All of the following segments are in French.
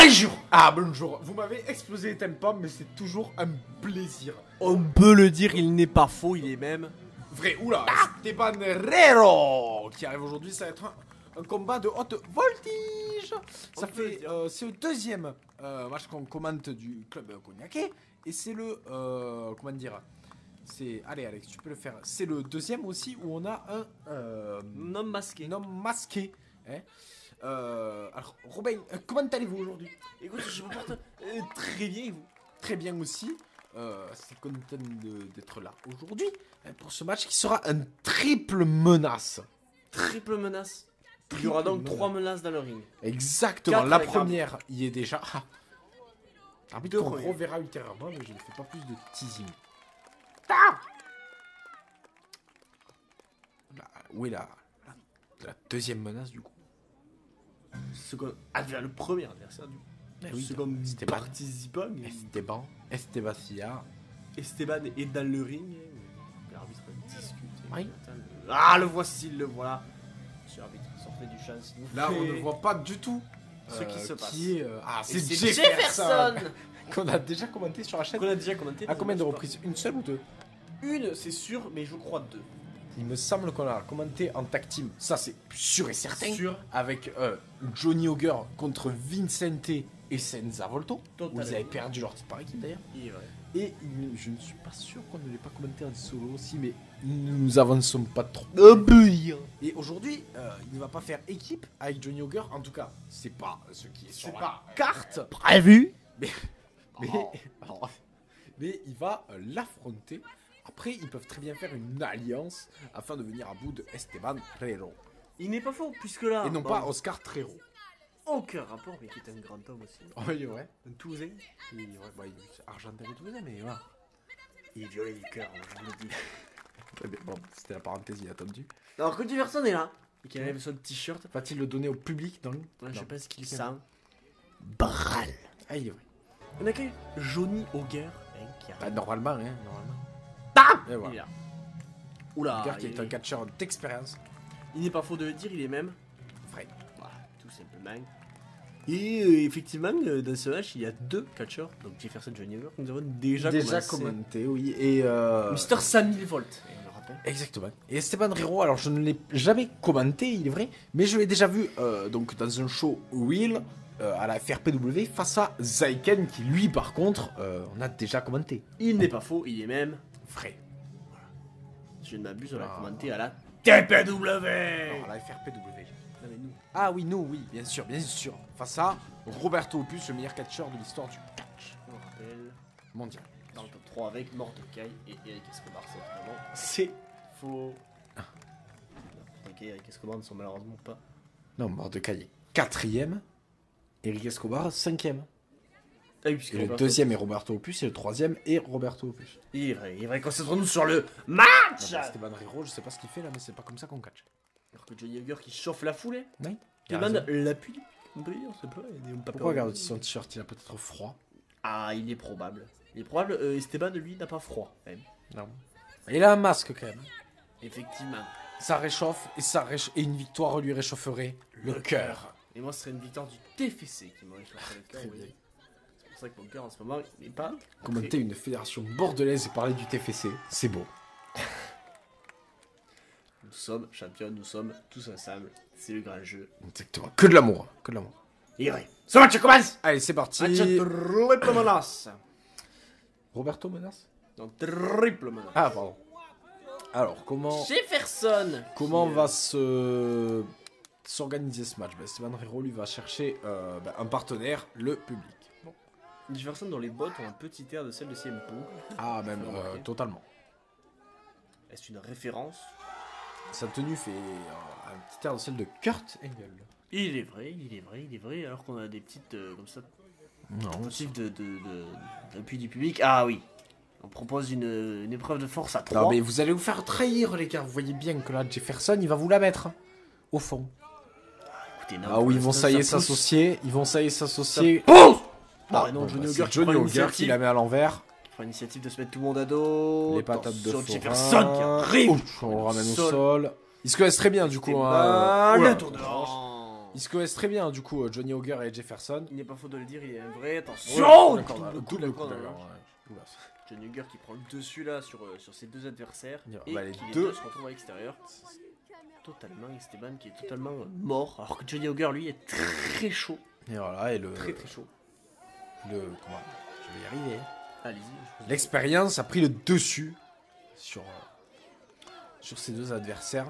Bonjour. Ah, bonjour. Vous m'avez explosé les tympans, mais c'est toujours un plaisir. On peut le dire, il n'est pas faux, il est même... Vrai, oula, Esteban Herrero qui arrive aujourd'hui, ça va être un combat de haute voltige. Ça fait, c'est le deuxième match qu'on commente du club cognaquais. Et c'est le, comment dire, c'est, allez Alex, tu peux le faire. C'est le deuxième aussi où on a un homme masqué. Un homme masqué. Hein. Alors, Robin, comment allez-vous aujourd'hui? Écoute, je me porte très bien, et vous? Très bien aussi. C'est content d'être là aujourd'hui pour ce match qui sera un triple menace. Triple menace. Il y aura donc 3 menaces dans le ring. Exactement. 4 La avec première y est déjà. Arbitre qu'on premiers. reverra ultérieurement, mais je ne fais pas plus de teasing. Ah où est la deuxième menace du coup? Second adversaire, le premier adversaire du coup. Oui, second Esteban. participant. Esteban. Esteban est dans le ring. L'arbitre discute. Oui. Ah, le voici, le voilà. Monsieur l'arbitre, sortez du champ s'il vous plaît. Là, on ne voit pas du tout ce qui se passe. Qui est, Et c'est Jefferson qu'on a déjà commenté sur la chaîne. qu'on a déjà commenté. À combien de reprises? Une seule ou deux? Une, c'est sûr, mais je crois 2. Il me semble qu'on a commenté en tag team. Ça, c'est sûr et certain. Sûr. Avec Johnny Auger contre Vincente et Senza Volto. Totalement. Où ils avaient perdu leur titre par équipe d'ailleurs. Il est vrai. Et je ne suis pas sûr qu'on ne l'ait pas commenté en solo aussi, mais nous avançons pas trop. Et aujourd'hui, il ne va pas faire équipe avec Johnny Auger. En tout cas, c'est pas ce qui est sur la carte Prévu. mais il va l'affronter. Après, ils peuvent très bien faire une alliance afin de venir à bout de Esteban Herrero. Il n'est pas faux, puisque là. Et non pas Oscar Trero. Aucun rapport, mais qui est un grand homme aussi. Oh, il est vrai. Un Toulousain. Il est argentin et toulousain, mais voilà. Il est violet du cœur, je vous le dis. Ouais, mais bon, c'était la parenthèse inattendu. Alors que Jefferson est là, et qu'il enlève son t-shirt, Va-t-il le donner au public dans le... je Non. pense qu'il sent. Bral. Ah, il est vrai. On accueille Johnny Auger, qui Bah, arrive. normalement, hein, normalement. Bam. Et Il est voilà. là. Oula. Auger qui est un catcheur d'expérience. Il n'est pas faux de le dire, il est même. Vrai. Voilà, tout simplement. Et effectivement, dans ce match, il y a 2 catcheurs, donc Jefferson Johnny Auger, que nous avons déjà commencé. commenté, oui. Et Mister 5000 volts, on le rappelle. Exactement. Et Esteban Herrero, alors je ne l'ai jamais commenté, il est vrai, mais je l'ai déjà vu donc dans un show Real à la FRPW face à Zaiken qui lui par contre on a déjà commenté. Il n'est pas faux, il est même. Vrai. Si je ne m'abuse, on l'a Ah. commenté à la TPW. Alors, à la FRPW. Non, mais nous. Ah oui, nous, oui, bien sûr, bien sûr. Face à Roberto Opus, le meilleur catcheur de l'histoire du catch On le rappelle. mondial. Dans le top 3 avec Mordecai et Eric Escobar, c'est faux. Mordecai et Eric Escobar ne sont malheureusement pas. Non, Mordecai 4ème, Eric Escobar 5ème. Ah oui, puisque Et le Roberto- deuxième est Roberto Opus et le troisième est Roberto Opus. Il est vrai, concentrons-nous sur le match. Esteban Herrero, je sais pas ce qu'il fait là, mais c'est pas comme ça qu'on catch. Alors que Johnny Auger qui chauffe la foulée, Oui. demande l'appui. On peut dire, c'est pas. Pourquoi regarde son t-shirt, il a peut-être froid. Ah, il est probable. Il est probable, Esteban, lui, n'a pas froid, quand même. Non. Il a un masque quand même. Effectivement. Ça réchauffe et une victoire lui réchaufferait le cœur. Et moi, ce serait une victoire du TFC qui m'aurait réchauffé le cœur. Très oui. bien. C'est pour ça que mon cœur, en ce moment, il n'est pas. Commenter une fédération bordelaise et parler du TFC, c'est beau. Nous sommes champions, nous sommes tous ensemble. C'est le grand jeu. Exactement. Que de l'amour. Que de l'amour. Et vrai. Ce match commence. Allez, c'est parti. Match triple menace. Roberto menace. Donc triple menace. Ah, pardon. Alors, comment Jefferson. va s'organiser ce match? Esteban Herrero, lui, va chercher un partenaire, le public. Bon. Jefferson dont les bottes ont un petit air de celle de CM Punk. Ah, même, totalement. Est-ce une référence? Sa tenue fait un petit air de celle de Kurt Angle. Il est vrai, il est vrai, il est vrai. Alors qu'on a des petites comme ça, Non, motifs d'appui du public. Ah oui. On propose une épreuve de force à 3. non, mais vous allez vous faire trahir, les gars. Vous voyez bien que là, Jefferson, il va vous la mettre. Au fond. Écoutez, non, Ah oui, ils vont ça y est pousse. s'associer. Ils vont ça y est s'associer. Pousse. Ah, non, bon, Johnny bah, Auger c'est qui Johnny prend Auger qui l'initiative. la met à l'envers. Il prend l'initiative de se mettre tout le monde à dos. Les patates de Attention, forain. Jefferson qui arrive. Ouch, on le ramène au sol. Il se connaissent très bien, du coup. Bah, Oula. le tour de hanche. Ils se connaissent très bien, du coup, Johnny Auger et Jefferson. Il n'est pas faux de le dire, il est un vrai. Ouais, Attention, d'accord, double coup, double coup, d'accord, d'accord. hein. Ouais. Oula. Johnny Auger qui prend le dessus là sur ses deux adversaires. Et bah, Et les qui les deux deux se retrouvent à l'extérieur. Totalement, Esteban qui est totalement mort. Alors que Johnny Auger lui est très chaud. Et voilà, et Très chaud. comment je vais y arriver. Allez-y. L'expérience a pris le dessus sur ces deux adversaires.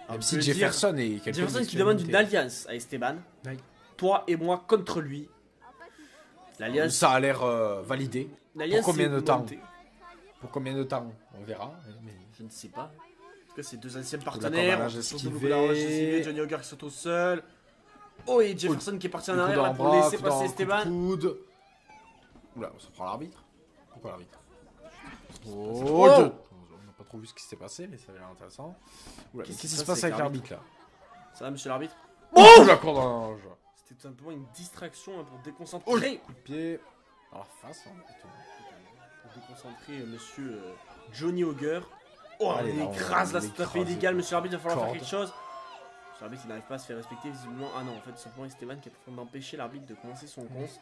Même si Jefferson est quelqu'un Jefferson qui demande une alliance à Esteban. Oui. Toi et moi contre lui. L'alliance. Ça a l'air validé. L'alliance, Pour combien c'est de temps monté. Pour combien de temps? On verra. Mais... Je ne sais pas. En tout cas, c'est deux anciens D'accord, partenaires. bah là, j'ai Surtout esquivé. beaucoup d'arrogance esquivé, Johnny Auger qui saute au sol. Oh, et Jefferson qui est parti en Coup arrière dans là, le pour bras, laisser coup dans- passer coup de Esteban. coude. Oula, on se prend l'arbitre. Pourquoi l'arbitre? Oh, On n'a pas trop vu ce qui s'est passé, mais ça a l'air intéressant. Oula, Qu'est-ce qu'est-ce qui qui se passe avec l'arbitre là? Ça va, monsieur l'arbitre? Oh la corde. C'était tout simplement une distraction hein, pour déconcentrer. Coup de pied dans la face. Hein, étonnant. Pour déconcentrer monsieur Johnny Auger. Oh, Allez, il là, on écrase va là, c'est tout à fait l'écraser, illégal. quoi. Monsieur l'arbitre, il va falloir faire Corde. quelque chose. Monsieur l'arbitre, il n'arrive pas à se faire respecter visiblement. Ah non, en fait, c'est simplement Esteban qui est en train d'empêcher l'arbitre de commencer son compte.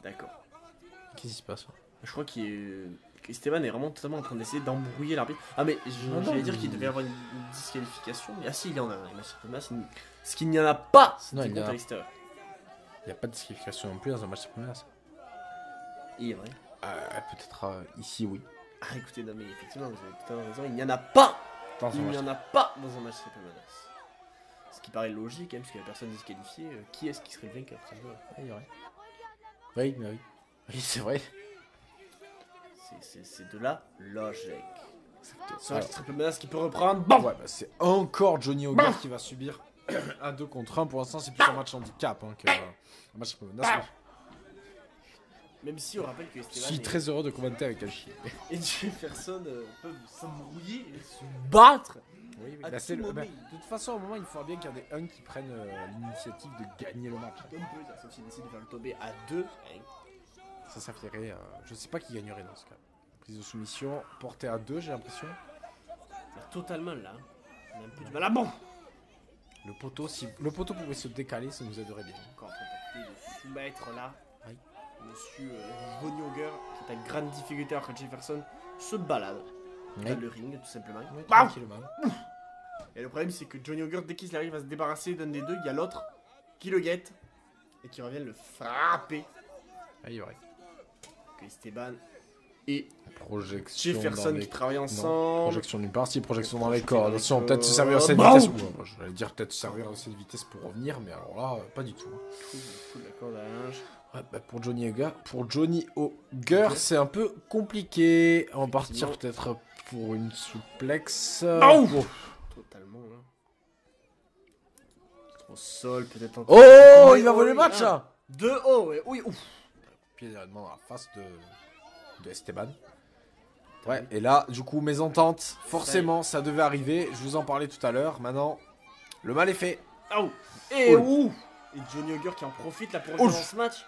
D'accord. Qu'est-ce qui se passe? Je crois qu'Esteban est vraiment totalement en train d'essayer d'embrouiller l'arbitre. Ah, mais Non, j'allais non, dire qu'il il- devait y avoir une disqualification. Mais ah, si, il y en a un. Ce qu'il n'y en a pas, c'est Non, des il y comptes en a- à l'extérieur. Il n'y a pas de disqualification non plus dans un match de menace. Il est vrai. Peut-être ici, oui. Ah, écoutez, non, mais effectivement, vous avez totalement raison. Il n'y en a pas. Dans un Il n'y match. en a pas dans un match triple menace. Ce qui paraît logique, hein, puisqu'il n'y a personne disqualifié. Qui est-ce qui serait le vainqueur ça Oui, oui, mais oui. Oui, c'est vrai. C'est de la logique. C'est un Alors. triple menace qui peut reprendre. Bon, Ouais, bah, c'est encore Johnny Auger qui va subir un 2 contre 1. Pour l'instant, c'est plus un match handicap hein, qu'un match de menace. même si on rappelle que Je Esteban suis très heureux de commenter avec Alchi. et Jefferson peuvent s'embrouiller et se battre. Oui, À bah, tout moment. de toute façon, au moment, il faudra bien qu'il y en ait un qui prenne l'initiative de gagner le match. Comme peu, sauf s'il décide de faire le tomber à deux. Ça ferait. Je sais pas qui gagnerait dans ce cas. Prise de soumission, portée à 2, j'ai l'impression. Totalement là. On a un peu du mal à bon. Le poteau, si le poteau pouvait se décaler, ça nous aiderait bien. Encore en train de soumettre là. Oui. Monsieur Johnny Auger qui est à grande difficulté alors que Jefferson se balade dans le ring tout simplement. Oui, Bam. tranquillement. Et le problème c'est que Johnny Auger dès qu'il arrive à se débarrasser d'un des deux, il y a l'autre qui le guette et qui revient le frapper. Ah, il est vrai. Que Esteban et Projection Jefferson dans les... qui travaillent Non, ensemble. projection d'une partie, projection dans les Projection corps. dans les Attention, corps. peut-être se servir à cette Bam. vitesse. Ouh, j'allais dire peut-être se servir à cette vitesse pour revenir, mais alors là, pas du tout. D'accord, la linge. Ouais, bah pour Johnny Auger, c'est un peu compliqué. On va partir peut-être pour une souplex. Oh. Totalement là. Au sol peut-être encore. Oh, il va voler le match là. De haut, ouais. Oui, ouf. Pied directement dans la face de Esteban. Ouais, et là, du coup, mésentente, forcément, ça devait arriver. Je vous en parlais tout à l'heure. Maintenant, le mal est fait. Oh. Et Ouf. Et Johnny Auger qui en profite là pour Ouf. revenir dans ce match.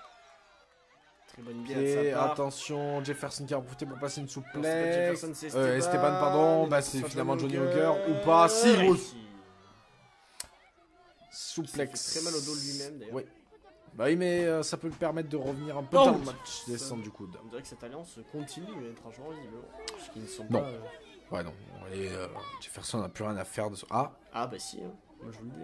Très bonne idée de Et sa part. attention, Jefferson qui a profité pour passer une Non, c'est pas souplex. Jefferson, c'est Esteban, pardon. Bah, c'est finalement Johnny Auger ou pas. Si, Réussi. souplex. Il fait très mal au dos lui-même d'ailleurs. Oui. Bah oui, mais ça peut lui permettre de revenir un peu Oh. dans le match, descendre du coude. On dirait que cette alliance continue, mais étrangement, visiblement. Parce qu'ils ne sont Non. pas. Ouais, non. Et Jefferson n'a plus rien à faire de ça. Ah, Ah, bah si, hein. Moi je vous le dis.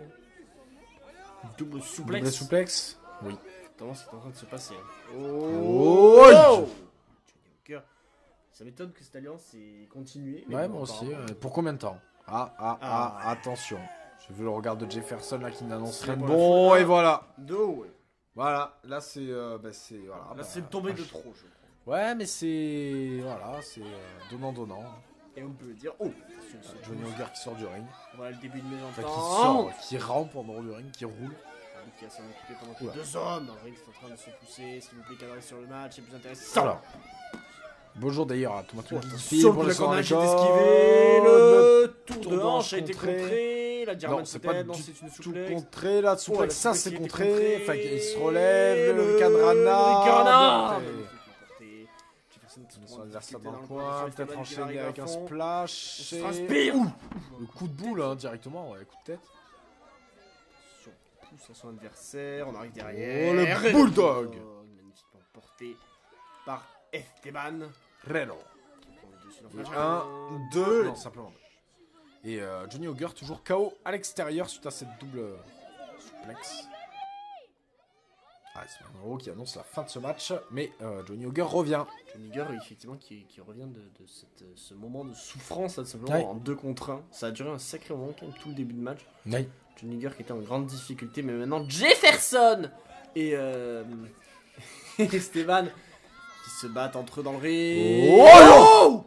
Hein. Double souplex. double souplex. Oui. Exactement ce qui est en train de se passer. Hein. Oh. Johnny Auger. Ça m'étonne que cette alliance ait continué. mais Ouais, bon, moi aussi. apparemment, Pour combien de temps? Ah. Attention. J'ai vu le regard de Jefferson là qui n'annonce C'est rien de pour la bon. foule, Et là. voilà. De haut, ouais. Voilà. Là, c'est. Voilà, Là, bah, c'est le tombé de vache. trop, je crois. Ouais, mais c'est. Voilà, c'est donnant-donnant. Et on peut dire, oh, Johnny Auger qui sort du ring. voilà le début de Enfin, mésentente. qui sort, qui rampe en dehors du ring, qui roule. Qui va s'en occuper pendant que Oula. deux hommes dans le ring sont en train de se pousser. S'il vous plaît, cadrez sur le match, c'est plus intéressant. Alors. Bonjour d'ailleurs à Thomas Sur le corner qui est esquivé, le tour de tour hanche a d'hanche été contré. contré, la German Non, c'est pas peut-être, non du c'est une tout souplex. contré. La souplex, la ça souplex c'est qui était contré. contrée. Enfin, il se relève, le Le Cadrana. Cadrana. Son adversaire dans le coin, peut-être enchaîné avec un splash. Se transpire. Le coup de boule hein, directement, ouais, coup de tête. pousse à son adversaire. On arrive derrière. Oh, le Bulldog. Magnifiquement porté par Esteban. Rero. Qui prend le dessus dans le match. 1, 2. Non, simplement 2. Et Johnny Auger toujours KO à l'extérieur suite à cette double suplex. Ah, c'est Manoro qui annonce la fin de ce match, mais Johnny Auger revient. Johnny Auger, effectivement, qui revient de ce moment de souffrance, là, simplement Ouais. en 2 contre 1. Ça a duré un sacré moment, quand même, tout le début de match. Oui. Johnny Auger qui était en grande difficulté, mais maintenant Jefferson et Esteban qui se battent entre eux dans le ring. Oh,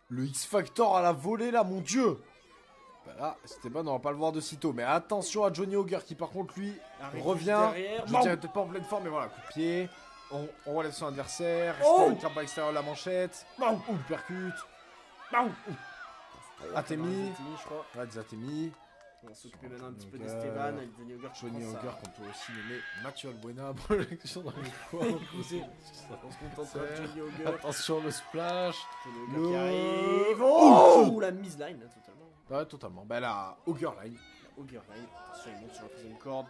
le X-Factor à la volée là, mon dieu. Bah là, Esteban, on va pas le voir de sitôt. Mais attention à Johnny Auger qui, par contre, lui, Arrive revient. derrière. Je dirais peut-être pas en pleine forme, mais voilà, coup de pied. On relève son adversaire. Oh, Esteban tape à l'extérieur de la manchette. Ou le percute. Atemi. Je crois. Ouais, des Atemi. On va s'occuper maintenant un petit peu Auger. d'Esteban avec Johnny Auger. qui Johnny prend Auger, sa- qu'on peut aussi nommer Mathieu Albuena. Projection dans les coins. On se contentera de Johnny Auger. Attention, le splash. Johnny Auger qui Le- arrive. Oh, Oh, la mise line, là, totalement. Ouais, totalement. Bah là, Auger line. Auger line. Attention, il monte sur la troisième corde.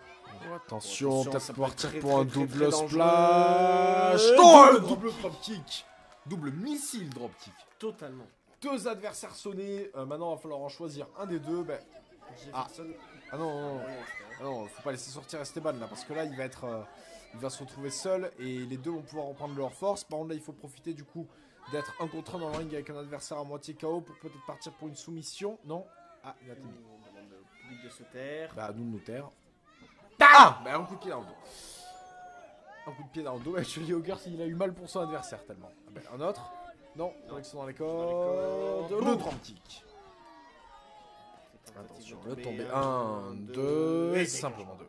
Attention, ça peut-être peut pouvoir être tirer très, pour un très, double très dangereux. splash. Double Oh, le drop double dropkick. Double missile dropkick. Totalement. Deux adversaires sonnés. Maintenant, il va falloir en choisir un des deux. Ben, Jefferson. ah non, non, non. Ouais, c'était- Ah non, faut pas laisser sortir Esteban là, parce que là, il va être, il va se retrouver seul et les deux vont pouvoir reprendre leur force. Par contre, là, il faut profiter du coup d'être un contre un dans le ring avec un adversaire à moitié KO pour peut-être partir pour une soumission. Non. Ah, il a été mis. On demande au public de se taire. Bah, nous de nous taire. Ah, bah, un coup de pied dans le dos. Un coup de pied dans le dos. Et Johnny Auger, il a eu mal pour son adversaire tellement. Ah, bah, un autre. Non, direction dans les cordes. Le dropkick. Attention, le tomber. 1, 2, et simplement 2.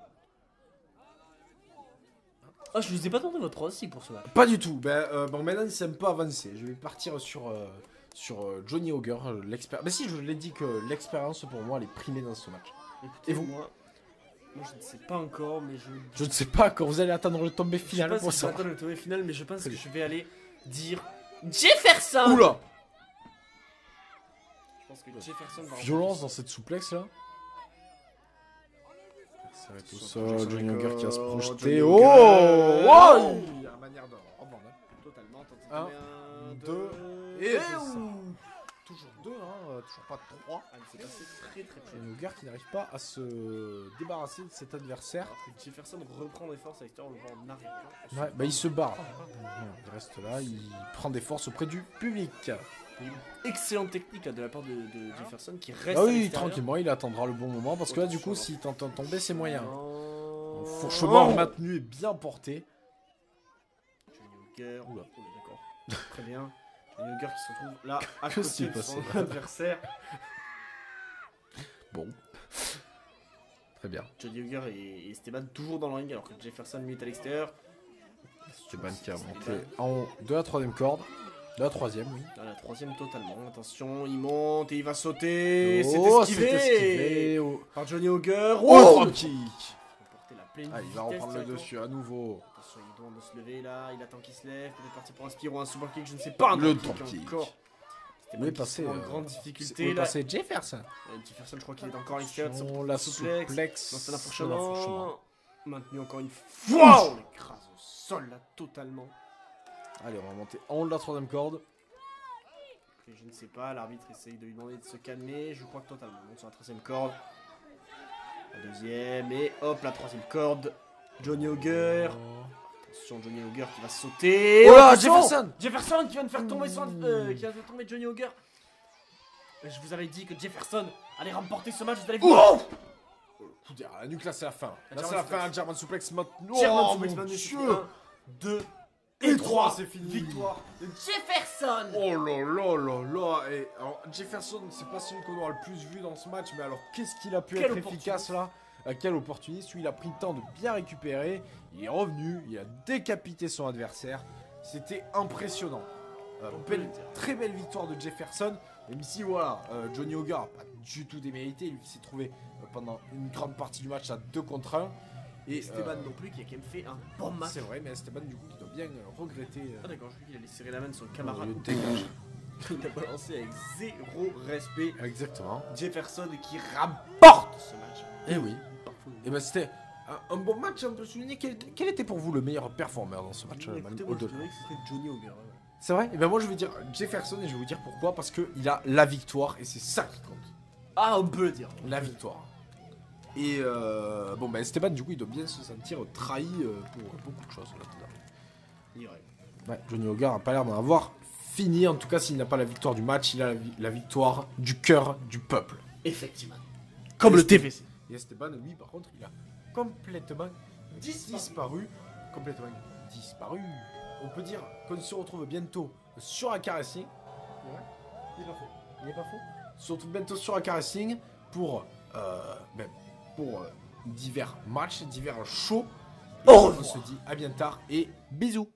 Ah, je vous ai pas demandé votre pronostic pour cela. Pas du tout. Bon, maintenant, il s'aime pas avancer. Je vais partir sur Johnny Auger, l'expérience. Mais si, je l'ai dit que l'expérience, pour moi, elle est primée dans ce match. Écoutez, Et vous moi, je ne sais pas encore, mais Je ne sais pas quand vous allez attendre le tombé je sais final pas pour si je vais ça. attendre le tournoi final, mais je pense Très que bien. je vais aller dire Jefferson. Oula! Je pense que Jefferson va Violence dans cette souplex là. Ça va être au sol, Johnny Auger qui va se projeter. Johnny Oh! Auger. Oh! Il y a manière de rebondir. totalement. Un, 1, 2, 2 et c'est ça. Toujours 2, hein, toujours pas 3. Ah, c'est passé très très très. Johnny Auger qui n'arrive pas à se débarrasser de cet adversaire. Alors que Jefferson reprend des forces à l'extérieur, on le voit en arrière-plan. Ouais, bah il se barre. Il reste là, il prend des forces auprès du public. Excellente technique là, de la part de Jefferson qui reste. Ah à oui, l'extérieur. tranquillement, il attendra le bon moment parce que là, du coup, Attention, s'il tente de tomber, c'est moyen. Oh. Fourchement maintenu et bien porté. Johnny Auger. Oula. Oh, d'accord. Très bien. Johnny Auger qui se retrouve là à Que côté s'est de son passé adversaire. Bon. Très bien. Johnny Auger et Esteban toujours dans le ring alors que Jefferson lui est à l'extérieur. Esteban qui a monté en haut de la troisième corde. De la troisième, oui. Dans la troisième totalement. Attention, il monte et il va sauter. Oh, c'est c'est esquivé. esquivé. Oh, Par Johnny Auger. oh dropkick. Remporter la pleine Ah, il va vitesse reprendre le directement. dessus à nouveau. Attention, il demande de se lever là, il attend qu'il se lève, peut-être partir pour un spear ou un super kick, je ne sais pas. Un Le dropkick dropkick. encore. Où est passé en grande difficulté Où est là. passé Jefferson? Jefferson, je crois qu'il est encore à l'extérieur de Attention, son la souplex. souplex. Non, c'est un C'est un fourchement. fourchement. Maintenu encore une fois. On l'écrase au sol là, totalement. Allez, on va monter en haut de la troisième corde. Et je ne sais pas, l'arbitre essaye de lui demander de se calmer. Je crois que totalement. On monte sur la troisième corde. La deuxième, et hop, la troisième corde. Johnny Auger. Attention, Johnny Auger qui va sauter. Oh là, attention Jefferson! Jefferson qui vient de faire tomber qui vient de faire tomber Johnny Auger. Je vous avais dit que Jefferson allait remporter ce match, vous allez voir. Coup d'arrêt, la nuque là c'est la fin. La Là c'est German la fin, suplex. German suplex maintenant. German Oh suplex mon maintenant, dieu! 1, 2 Et 3, c'est fini. Victoire de Jefferson. Oh là là là là. Et alors Jefferson, c'est pas celui qu'on aura le plus vu dans ce match, mais alors qu'est-ce qu'il a pu Quel être opportuniste. efficace là? Quel opportuniste, lui il a pris le temps de bien récupérer, il est revenu, il a décapité son adversaire, c'était impressionnant. Très belle victoire de Jefferson, même si voilà, Johnny Auger n'a pas du tout démérité, lui qui s'est trouvé pendant une grande partie du match à 2 contre 1. Et Esteban non plus qui a quand même fait un bon match. c'est vrai, mais Esteban du coup qui doit bien regretter. Ah d'accord, je crois qu'il allait serrer la main de son camarade. le dégage. Il a balancé avec zéro respect. Exactement. Jefferson qui rapporte ce match. Et oui. Par Et ben c'était un bon match. On peut souligner quel était pour vous le meilleur performeur dans ce match. Écoutez, moi, je dirais que ce serait Johnny Auger. Ouais. C'est vrai. Et ben moi je vais dire Jefferson et je vais vous dire pourquoi. Parce que il a la victoire et c'est ça qui compte. Ah, on peut le dire. La victoire. Et bon ben Esteban du coup il doit bien se sentir trahi pour beaucoup de choses là-dedans. Ouais, Johnny Auger a pas l'air d'en avoir fini. En tout cas s'il n'a pas la victoire du match, il a la victoire du cœur du peuple. Effectivement. Comme le TVC. Et Esteban lui par contre il a complètement disparu. Complètement disparu. On peut dire qu'on se retrouve bientôt sur Aka Racing. Ouais, il est pas faux. Il est pas faux. On se retrouve bientôt sur Aka Racing pour divers matchs, divers shows. Et on se dit à bien tard et bisous.